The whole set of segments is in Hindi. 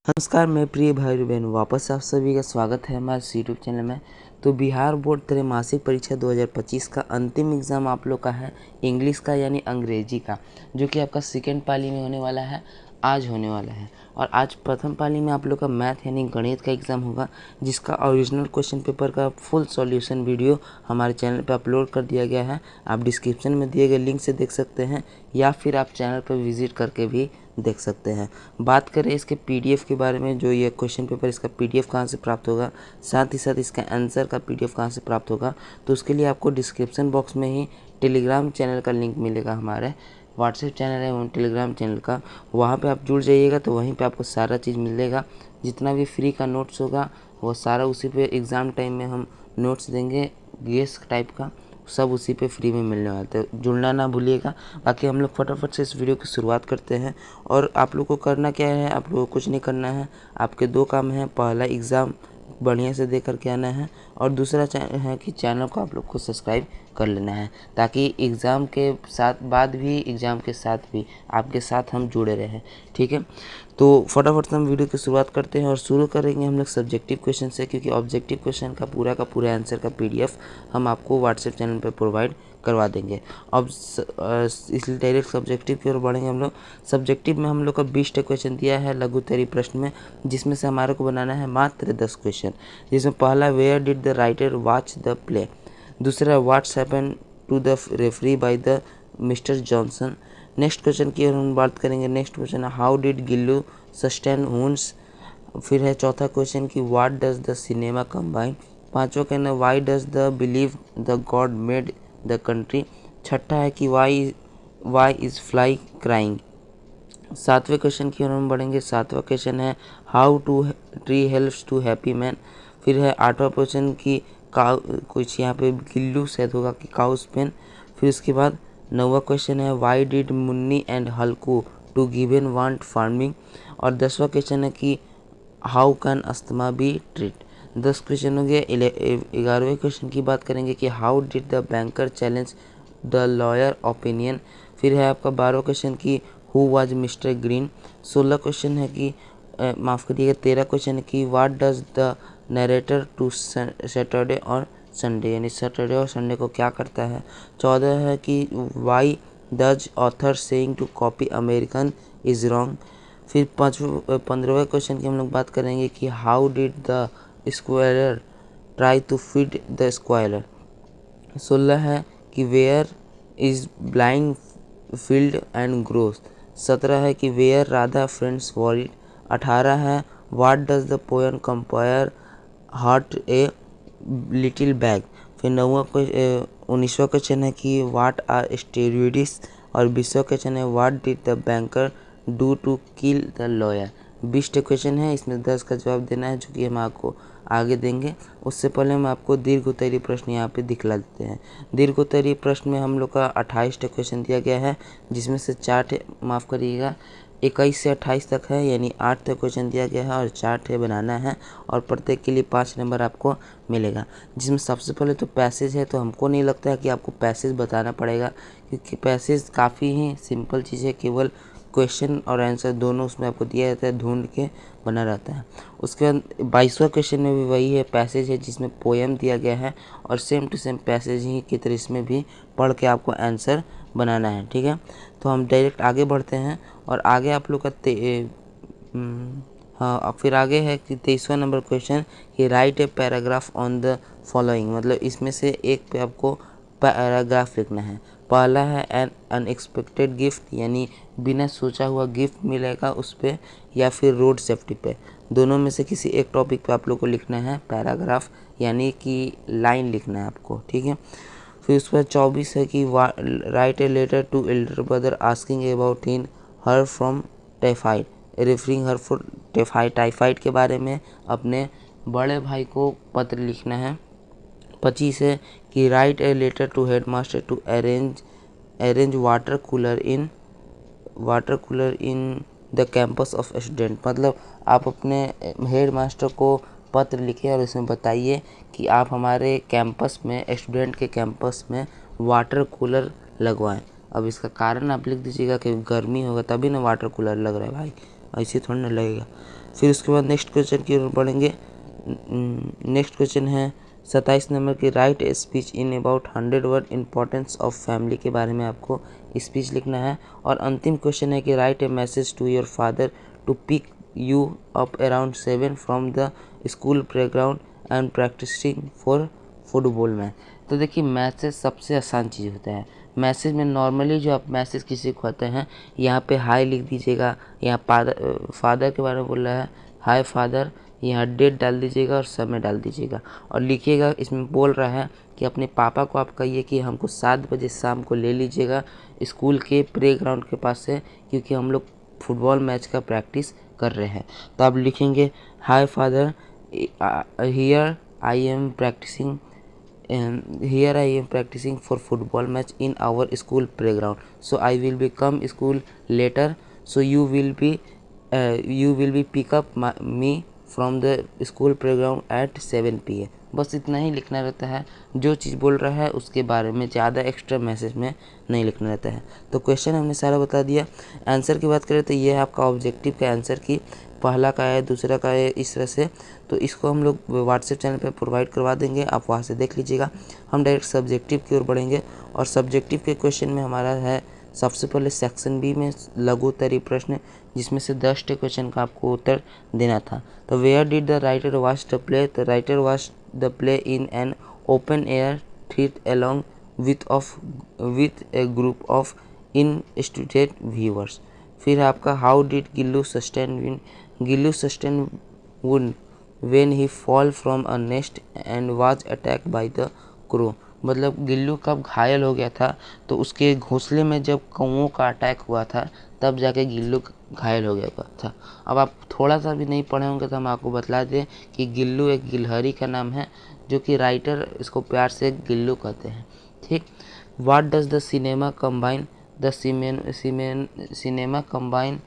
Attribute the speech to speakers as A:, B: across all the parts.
A: नमस्कार, मैं प्रिय भाई बहन वापस आप सभी का स्वागत है हमारे यूट्यूब चैनल में। तो बिहार बोर्ड त्रैमासिक परीक्षा 2025 का अंतिम एग्ज़ाम आप लोग का है इंग्लिश का यानी अंग्रेजी का, जो कि आपका सेकेंड पाली में होने वाला है, आज होने वाला है। और आज प्रथम पाली में आप लोग का मैथ यानी गणित का एग्ज़ाम होगा, जिसका ओरिजिनल क्वेश्चन पेपर का फुल सॉल्यूशन वीडियो हमारे चैनल पर अपलोड कर दिया गया है। आप डिस्क्रिप्शन में दिए गए लिंक से देख सकते हैं या फिर आप चैनल पर विजिट करके भी देख सकते हैं। बात करें इसके पीडीएफ के बारे में, जो ये क्वेश्चन पेपर इसका पीडीएफ कहाँ से प्राप्त होगा, साथ ही साथ इसका आंसर का पीडीएफ कहाँ से प्राप्त होगा, तो उसके लिए आपको डिस्क्रिप्शन बॉक्स में ही टेलीग्राम चैनल का लिंक मिलेगा। हमारे व्हाट्सएप चैनल है वो टेलीग्राम चैनल का, वहाँ पे आप जुड़ जाइएगा तो वहीं पे आपको सारा चीज़ मिलेगा। जितना भी फ्री का नोट्स होगा वो सारा उसी पे एग्ज़ाम टाइम में हम नोट्स देंगे, गेस टाइप का सब उसी पे फ्री में मिलने वाला है, तो जुड़ना ना भूलिएगा। बाकी हम लोग फटाफट से इस वीडियो की शुरुआत करते हैं। और आप लोग को करना क्या है, आप लोग को कुछ नहीं करना है। आपके दो काम हैं, पहला एग्ज़ाम बढ़िया से दे करके आना है, और दूसरा है कि चैनल को आप लोग को सब्सक्राइब कर लेना है, ताकि एग्ज़ाम के साथ बाद भी एग्ज़ाम के साथ भी आपके साथ हम जुड़े रहें। ठीक है, तो फटाफट से हम वीडियो की शुरुआत करते हैं और शुरू करेंगे हम लोग सब्जेक्टिव क्वेश्चन से, क्योंकि ऑब्जेक्टिव क्वेश्चन का पूरा आंसर का पीडीएफ हम आपको व्हाट्सएप चैनल पर प्रोवाइड करवा देंगे। अब इसलिए डायरेक्ट सब्जेक्टिव की ओर बढ़ेंगे हम लोग। सब्जेक्टिव में हम लोग का 20 क्वेश्चन दिया है लघुत्तरी प्रश्न में, जिसमें से हमारे को बनाना है मात्र 10 क्वेश्चन। जिसमें पहला, where did the writer watch the play. दूसरा, what's happen to the referee by the mister Johnson. Next question की ओर हम बात करेंगे। नेक्स्ट क्वेश्चन है, how did Gillu sustain wounds. फिर है चौथा क्वेश्चन की, what does the cinema combine. पांचवा कहना है, why does the believe the god made the country. छठा है कि वाई इज़ फ्लाई क्राइंग। सातवें क्वेश्चन की ओर हम बढ़ेंगे। सातवां क्वेश्चन है, how to tree helps to happy man. फिर है आठवां क्वेश्चन की, काउ कुछ यहाँ पे गिल्लू शायद होगा कि काउस पेन। फिर उसके बाद नौवां क्वेश्चन है, why did Munni and Halku to given want farming. और 10वां क्वेश्चन है कि how can asthma be treat. 10 question हो गया। 11वें क्वेश्चन की बात करेंगे कि how did the banker challenge the lawyer opinion. फिर है आपका 12वां क्वेश्चन की, who was Mister Green. 16 question है कि माफ़ करिएगा 13 क्वेश्चन है कि what does the narrator to Saturday और संडे, यानी सैटरडे और संडे को क्या करता है। 14 है कि why does author saying to copy American is wrong. फिर 15वें क्वेश्चन की हम लोग बात करेंगे कि how did the squirrel try to feed the squirrel. 16 है कि where is blind field and growth. 17 है कि वेयर राधा फ्रेंड्स वॉरिड। 18 है, what does the poem compare heart a little bag. फिर 19वां क्वेश्चन है कि व्हाट आर स्टेरॉइड्स। और 20वां क्वेश्चन है, what did the banker do to kill the lawyer. 20 question है, इसमें 10 का जवाब देना है, जो कि हम आपको आगे देंगे। उससे पहले हम आपको दीर्घोत्तरीय प्रश्न यहाँ पे दिखला देते हैं। दीर्घोत्तरीय प्रश्न में हम लोग का 28 क्वेश्चन दिया गया है, जिसमें से 21 से 28 तक है, यानी 8 तक क्वेश्चन दिया गया है और 4 बनाना है, और प्रत्येक के लिए 5 नंबर आपको मिलेगा। जिसमें सबसे पहले तो पैसेज है, तो हमको नहीं लगता है कि आपको पैसेज बताना पड़ेगा, क्योंकि पैसेज काफ़ी ही सिंपल चीज़ है, केवल क्वेश्चन और आंसर दोनों उसमें आपको दिया जाता है, ढूंढ के बना रहता है। उसके बाद 22वां क्वेश्चन में भी वही है, पैसेज है, जिसमें पोएम दिया गया है, और सेम टू सेम पैसेज ही की तरह इसमें भी पढ़ के आपको आंसर बनाना है। ठीक है, तो हम डायरेक्ट आगे बढ़ते हैं। और आगे आप लोग का हाँ, अब फिर आगे है कि 23वां नंबर क्वेश्चन, कि write a paragraph on the following. मतलब इसमें से एक पे आपको पैराग्राफ लिखना है। पहला है एन अनएक्सपेक्टेड गिफ्ट, यानी बिना सोचा हुआ गिफ्ट मिलेगा उस पर, या फिर रोड सेफ्टी पे। दोनों में से किसी एक टॉपिक पे आप लोग को लिखना है पैराग्राफ, यानी कि लाइन लिखना है आपको। ठीक है, फिर उसके बाद 24 है कि write a letter to elder brother asking about in her from typhoid, referring her for typhoid के बारे में अपने बड़े भाई को पत्र लिखना है। 25 है कि write a letter to head master to arrange water cooler in the campus of student. मतलब आप अपने हेड मास्टर को पत्र लिखें और इसमें बताइए कि आप हमारे कैंपस में, स्टूडेंट के कैंपस में वाटर कूलर लगवाएं। अब इसका कारण आप लिख दीजिएगा कि गर्मी होगा तभी ना वाटर कूलर लग रहा है भाई, ऐसे थोड़ा ना लगेगा। फिर उसके बाद नेक्स्ट क्वेश्चन की ओर बढ़ेंगे। नेक्स्ट क्वेश्चन है 27 नंबर की, right a speech in about 100 word importance of family के बारे में आपको स्पीच लिखना है। और अंतिम क्वेश्चन है कि write a message to your father to pick you up around 7 from the school playground and practicing for football match. तो देखिए मैसेज सबसे आसान चीज़ होता है। मैसेज में नॉर्मली जो आप मैसेज किसी को कहते हैं, यहाँ पे हाय लिख दीजिएगा। यहाँ फादर के बारे में बोल रहा है, हाय फादर, यहाँ डेट डाल दीजिएगा और समय डाल दीजिएगा और लिखिएगा। इसमें बोल रहा है कि अपने पापा को आप कहिए कि हमको 7 बजे शाम को ले लीजिएगा स्कूल के प्लेग्राउंड के पास से, क्योंकि हम लोग फुटबॉल मैच का प्रैक्टिस कर रहे हैं। तो आप लिखेंगे, hi father, here I am practising here I am practicing for football match in our school playground, so I will be come school later, so you will be pick up me from the school playground at 7 PM। बस इतना ही लिखना रहता है। जो चीज़ बोल रहा है उसके बारे में ज़्यादा एक्स्ट्रा मैसेज में नहीं लिखना रहता है। तो क्वेश्चन हमने सारा बता दिया। आंसर की बात करें तो ये है आपका ऑब्जेक्टिव का आंसर की पहला का है, दूसरा का है, इस तरह से। तो इसको हम लोग व्हाट्सएप चैनल पे प्रोवाइड करवा देंगे, आप वहाँ से देख लीजिएगा। हम डायरेक्ट सब्जेक्टिव की ओर बढ़ेंगे और सब्जेक्टिव के क्वेश्चन में हमारा है सबसे पहले सेक्शन बी में लघु उत्तरीय प्रश्न, जिसमें से 10 क्वेश्चन का आपको उत्तर देना था। तो where did the writer watch the play? The writer watch the play in an open air theatre along with a group of instituted viewers. फिर आपका how did Gillu sustain wound when he fall from a nest and was attacked by the crow। मतलब गिल्लू कब घायल हो गया था? तो उसके घोंसले में जब कौओं का अटैक हुआ था तब जाके गिल्लू घायल हो गया था। अब आप थोड़ा सा भी नहीं पढ़े होंगे तो हम आपको बतला दें कि गिल्लू एक गिलहरी का नाम है, जो कि राइटर इसको प्यार से गिल्लू कहते हैं। ठीक। What does the cinema combine? The cinema combine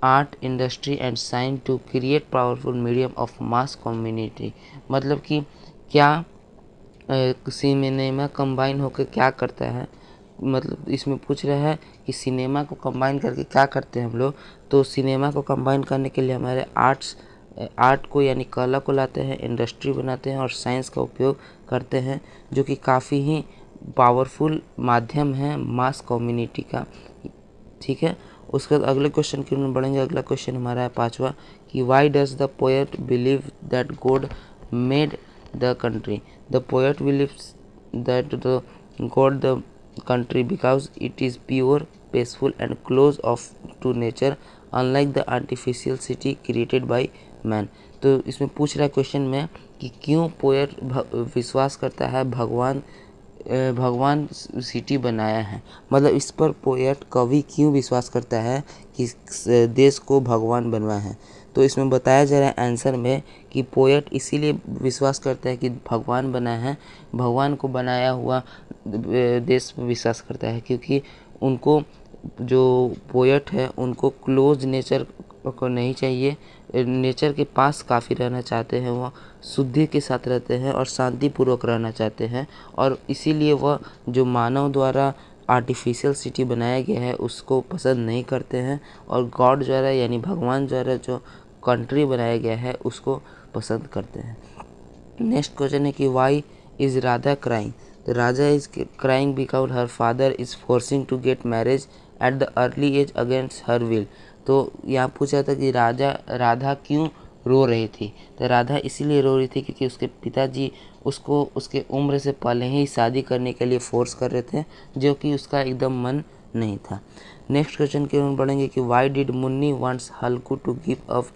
A: art, industry and science to create powerful medium of mass community. मतलब कि क्या सिनेमा कंबाइन होकर क्या करता है? मतलब इसमें पूछ रहा है कि सिनेमा को कंबाइन करके क्या करते हैं हम लोग। तो सिनेमा को कंबाइन करने के लिए हमारे आर्ट को यानी कला को लाते हैं, इंडस्ट्री बनाते हैं और साइंस का उपयोग करते हैं, जो कि काफ़ी ही पावरफुल माध्यम है मास कम्युनिटी का। ठीक है। उसके बाद अगले क्वेश्चन की ओर बढ़ेंगे। अगला क्वेश्चन हमारा है 5वां कि why does the poet believe that God made the country? The poet believes that the God the country because it is pure, peaceful and close of to nature unlike the artificial city created by man. तो इसमें पूछ रहा है क्वेश्चन में कि क्यों पोएट विश्वास करता है भगवान सिटी बनाया है। मतलब इस पर पोएट कवि क्यों विश्वास करता है कि देश को भगवान बनवाया है। तो इसमें बताया जा रहा है आंसर में कि पोएट इसीलिए विश्वास करता है कि भगवान बना है, भगवान को बनाया हुआ देश पर विश्वास करता है, क्योंकि उनको जो पोएट है उनको क्लोज नेचर को नहीं चाहिए, नेचर के पास काफ़ी रहना चाहते हैं, वह शुद्धि के साथ रहते हैं और शांतिपूर्वक रहना चाहते हैं। और इसीलिए वह जो मानव द्वारा आर्टिफिशियल सिटी बनाया गया है उसको पसंद नहीं करते हैं, और गॉड द्वारा यानी भगवान द्वारा जो कंट्री बनाया गया है उसको पसंद करते हैं। नेक्स्ट क्वेश्चन है कि वाई इज़ राधा क्राइंग? तो Radha is crying because her father is forcing to get marriage at the early age against her will. तो यहाँ पूछा था कि राधा क्यों रो रही थी? तो राधा इसीलिए रो रही थी क्योंकि उसके पिताजी उसको उसके उम्र से पहले ही शादी करने के लिए फोर्स कर रहे थे, जो कि उसका एकदम मन नहीं था। नेक्स्ट क्वेश्चन की ओर बढ़ेंगे कि why did Munni wants Halku to give up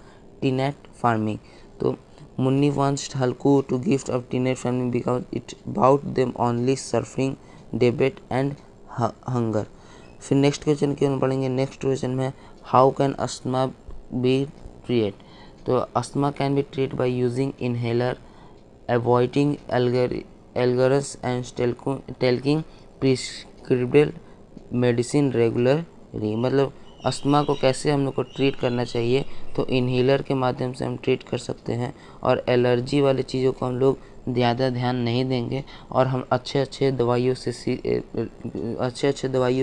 A: tenant farming? तो Munni wants Halku to give up tenant farming because it about them only suffering, डेब्ट एंड हंगर। फिर नेक्स्ट क्वेश्चन की ओर बढ़ेंगे। नेक्स्ट क्वेश्चन में how can asthma be treat? तो asthma can be treat by using inhaler, avoiding allergens and taking prescriptive medicine regularly. मतलब अस्थमा को कैसे हम लोग को ट्रीट करना चाहिए? तो इनहेलर के माध्यम से हम ट्रीट कर सकते हैं, और एलर्जी वाली चीज़ों को हम लोग ज़्यादा ध्यान नहीं देंगे, और हम अच्छे दवाइयों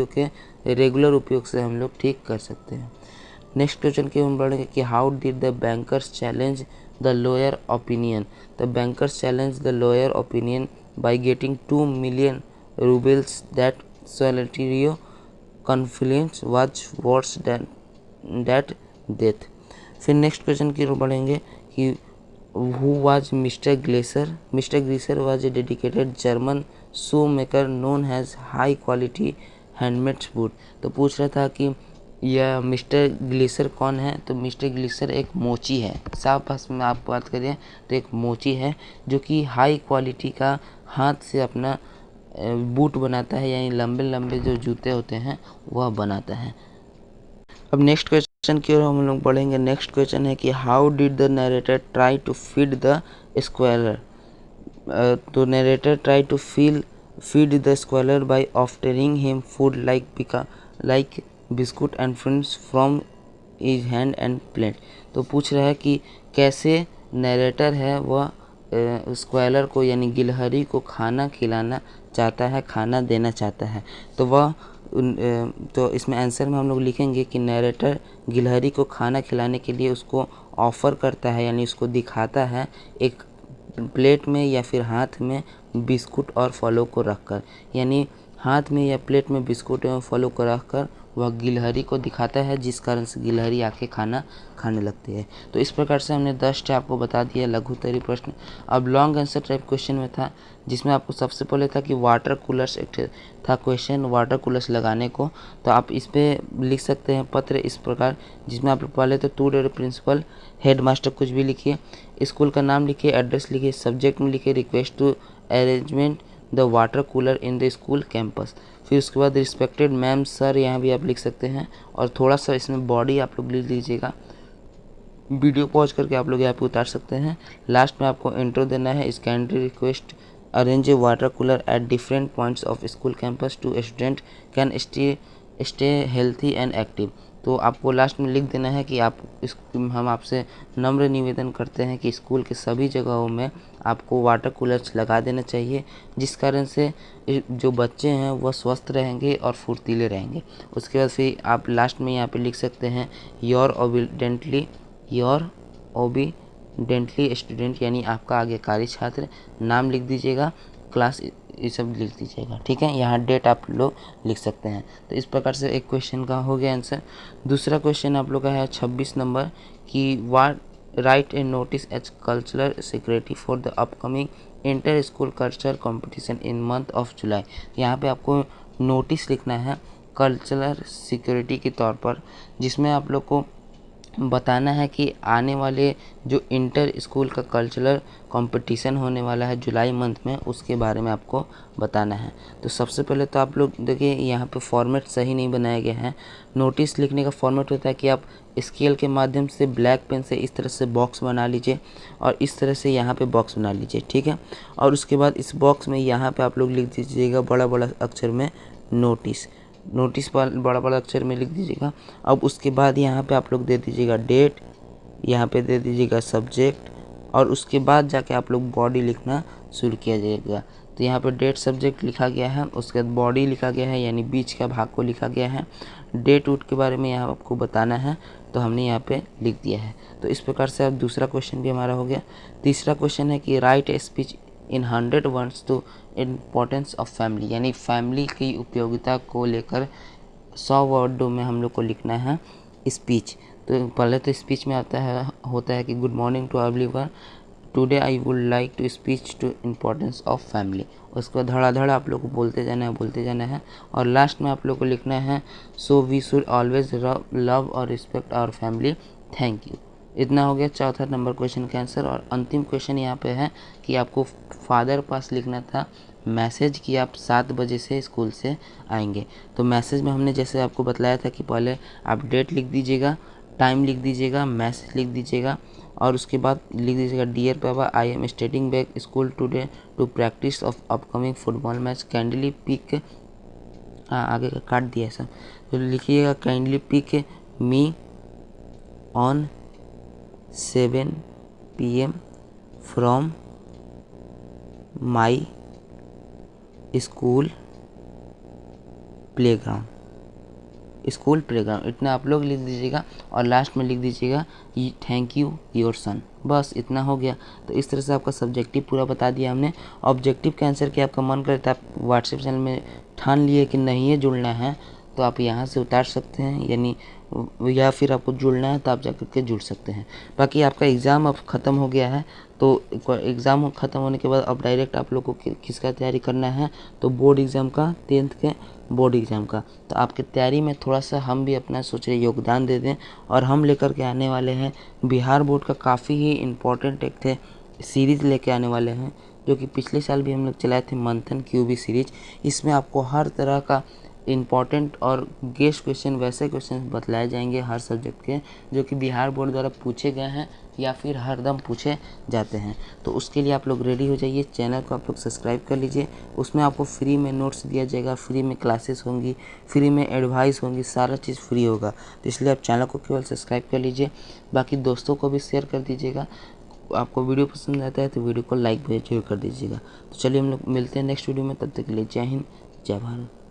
A: के रेगुलर उपयोग से हम लोग ठीक कर सकते हैं। नेक्स्ट क्वेश्चन की हम बढ़ेंगे कि how did the bankers challenge the lower opinion. The bankers challenge the lower opinion by getting 2 million rubles that Solitario confluence was worse than that death। फिर नेक्स्ट क्वेश्चन की ओर बढ़ेंगे कि who was mister Glaser. Mister Glaser was a dedicated German show maker known has high quality handmade would. तो पूछ रहा था कि यह मिस्टर ग्लेसर कौन है। तो मिस्टर ग्लेसर एक मोची है, साफ भाषा में आप बात करें तो एक मोची है जो कि हाई क्वालिटी का हाथ से अपना बूट बनाता है, यानी लंबे लंबे जो जूते होते हैं वह बनाता है। अब नेक्स्ट क्वेश्चन की ओर हम लोग बढ़ेंगे। नेक्स्ट क्वेश्चन है कि how did the narrator try to feed the squirrel. तो narrator try to feed the squirrel by offering him food like biscuit and fruits from his hand and plate. तो पूछ रहा है कि कैसे नरेटर है वह स्क्वेलर को यानी गिलहरी को खाना खिलाना चाहता है, खाना देना चाहता है। तो वह तो इसमें आंसर में हम लोग लिखेंगे कि नरेटर गिलहरी को खाना खिलाने के लिए उसको ऑफ़र करता है, यानी उसको दिखाता है एक प्लेट में या फिर हाथ में बिस्कुट और फलों को रखकर, यानी हाथ में या प्लेट में बिस्कुट एवं फलों को रखकर वह गिलहरी को दिखाता है, जिस कारण से गिलहरी आके खाना खाने लगती है। तो इस प्रकार से हमने 10 आपको बता दिया लघुत्तरीय प्रश्न। अब लॉन्ग आंसर टाइप क्वेश्चन में था, जिसमें आपको सबसे पहले था कि वाटर कूलर्स एक था क्वेश्चन, वाटर कूलर्स लगाने को। तो आप इस पर लिख सकते हैं पत्र इस प्रकार, जिसमें आप पहले तो to dear principal head master कुछ भी लिखिए, स्कूल का नाम लिखिए, एड्रेस लिखिए, सब्जेक्ट में लिखिए request to arrangement the water cooler in the school campus. फिर उसके बाद रिस्पेक्टेड मैम सर यहाँ भी आप लिख सकते हैं, और थोड़ा सा इसमें बॉडी आप लोग लिख लीजिएगा, वीडियो पॉज करके आप लोग यहाँ पे उतार सकते हैं। लास्ट में आपको इंट्रो देना है, इस kindly request arrange a water cooler at different points of school campus to student can stay healthy and active. तो आपको लास्ट में लिख देना है कि हम आपसे नम्र निवेदन करते हैं कि स्कूल के सभी जगहों में आपको वाटर कूलर्स लगा देना चाहिए, जिस कारण से जो बच्चे हैं वह स्वस्थ रहेंगे और फुर्तीले रहेंगे। उसके बाद फिर आप लास्ट में यहाँ पे लिख सकते हैं योर ओबीडेंटली स्टूडेंट, यानी आपका आज्ञाकारी छात्र, नाम लिख दीजिएगा, क्लास ये सब लिख दीजिएगा, ठीक है। यहाँ डेट आप लोग लिख सकते हैं। तो इस प्रकार से एक क्वेश्चन का हो गया आंसर। दूसरा क्वेश्चन आप लोग का है 26 नंबर कि write a notice as cultural secretary for the upcoming inter school cultural competition in month of July. यहाँ पे आपको नोटिस लिखना है कल्चरल सिक्योरिटी के तौर पर, जिसमें आप लोग को बताना है कि आने वाले जो इंटर स्कूल का कल्चरल कंपटीशन होने वाला है जुलाई मंथ में, उसके बारे में आपको बताना है। तो सबसे पहले तो आप लोग देखिए यहाँ पे फॉर्मेट सही नहीं बनाया गया है। नोटिस लिखने का फॉर्मेट होता है कि आप स्केल के माध्यम से ब्लैक पेन से इस तरह से बॉक्स बना लीजिए और इस तरह से यहाँ पे बॉक्स बना लीजिए, ठीक है। और उसके बाद इस बॉक्स में यहाँ पे आप लोग लिख दीजिएगा बड़ा बड़ा अक्षर में नोटिस पर बड़ा बड़ा अक्षर में लिख दीजिएगा। अब उसके बाद यहाँ पे आप लोग दे दीजिएगा डेट, यहाँ पे दे दीजिएगा सब्जेक्ट, और उसके बाद जाके आप लोग बॉडी लिखना शुरू किया जाएगा। तो यहाँ पे डेट सब्जेक्ट लिखा गया है, उसके बाद बॉडी लिखा गया है, यानी बीच का भाग को लिखा गया है। डेट उट के बारे में यहाँ आपको बताना है, तो हमने यहाँ पे लिख दिया है। तो इस प्रकार से अब दूसरा क्वेश्चन भी हमारा हो गया। तीसरा क्वेश्चन है कि write a speech in 100 words to importance of family, यानी फैमिली की उपयोगिता को लेकर 100 वर्डों में हम लोग को लिखना है स्पीच। तो पहले तो स्पीच में होता है कि good morning to everyone, today I would like to speech to importance of family. उसके बाद धड़ाधड़ आप लोग को बोलते जाना है और लास्ट में आप लोग को लिखना है so we should always love और respect our family, thank you. इतना हो गया चौथा नंबर क्वेश्चन का आंसर। और अंतिम क्वेश्चन यहाँ पे है कि आपको फादर पास लिखना था मैसेज कि आप 7 बजे से स्कूल से आएंगे। तो मैसेज में हमने जैसे आपको बतलाया था कि पहले आप डेट लिख दीजिएगा, टाइम लिख दीजिएगा, मैसेज लिख दीजिएगा, और उसके बाद लिख दीजिएगा dear papa I am starting back school today to practice of upcoming football match, kindly pick, आगे का काट दिया सब, तो लिखिएगा kindly pick me on 7 PM from my school playground. School playground, इतना आप लोग लिख दीजिएगा और लास्ट में लिख दीजिएगा थैंक यू योर सन, बस इतना हो गया। तो इस तरह से आपका सब्जेक्टिव पूरा बता दिया हमने। ऑब्जेक्टिव के आंसर की आपका मन करे तो आप व्हाट्सएप चैनल में ठान लिए कि नहीं ये जुड़ना है तो आप यहाँ से उतार सकते हैं, यानी या फिर आपको जुड़ना है तो आप जाकर के जुड़ सकते हैं। बाकी आपका एग्ज़ाम अब ख़त्म हो गया है, तो एग्ज़ाम ख़त्म होने के बाद अब डायरेक्ट आप लोग को किसका तैयारी करना है, तो बोर्ड एग्ज़ाम का, 10th के बोर्ड एग्ज़ाम का। तो आपकी तैयारी में थोड़ा सा हम भी अपना सोच रहे योगदान दे दें, और हम लेकर के आने वाले हैं बिहार बोर्ड का काफ़ी ही इम्पोर्टेंट एक थे सीरीज़ लेके आने वाले हैं, जो कि पिछले साल भी हम लोग चलाए थे, मंथन क्यूबी सीरीज। इसमें आपको हर तरह का इम्पॉर्टेंट और गेस्ट क्वेश्चन, वैसे क्वेश्चन बतलाए जाएंगे हर सब्जेक्ट के, जो कि बिहार बोर्ड द्वारा पूछे गए हैं या फिर हरदम पूछे जाते हैं। तो उसके लिए आप लोग रेडी हो जाइए, चैनल को आप लोग सब्सक्राइब कर लीजिए। उसमें आपको फ्री में नोट्स दिया जाएगा, फ्री में क्लासेस होंगी, फ्री में एडवाइस होंगी, सारा चीज़ फ्री होगा। तो इसलिए आप चैनल को केवल सब्सक्राइब कर लीजिए, बाकी दोस्तों को भी शेयर कर दीजिएगा। आपको वीडियो पसंद आता है तो वीडियो को लाइक भी जरूर कर दीजिएगा। तो चलिए हम लोग मिलते हैं नेक्स्ट वीडियो में, तब तक के लिए जय हिंद, जय भारत।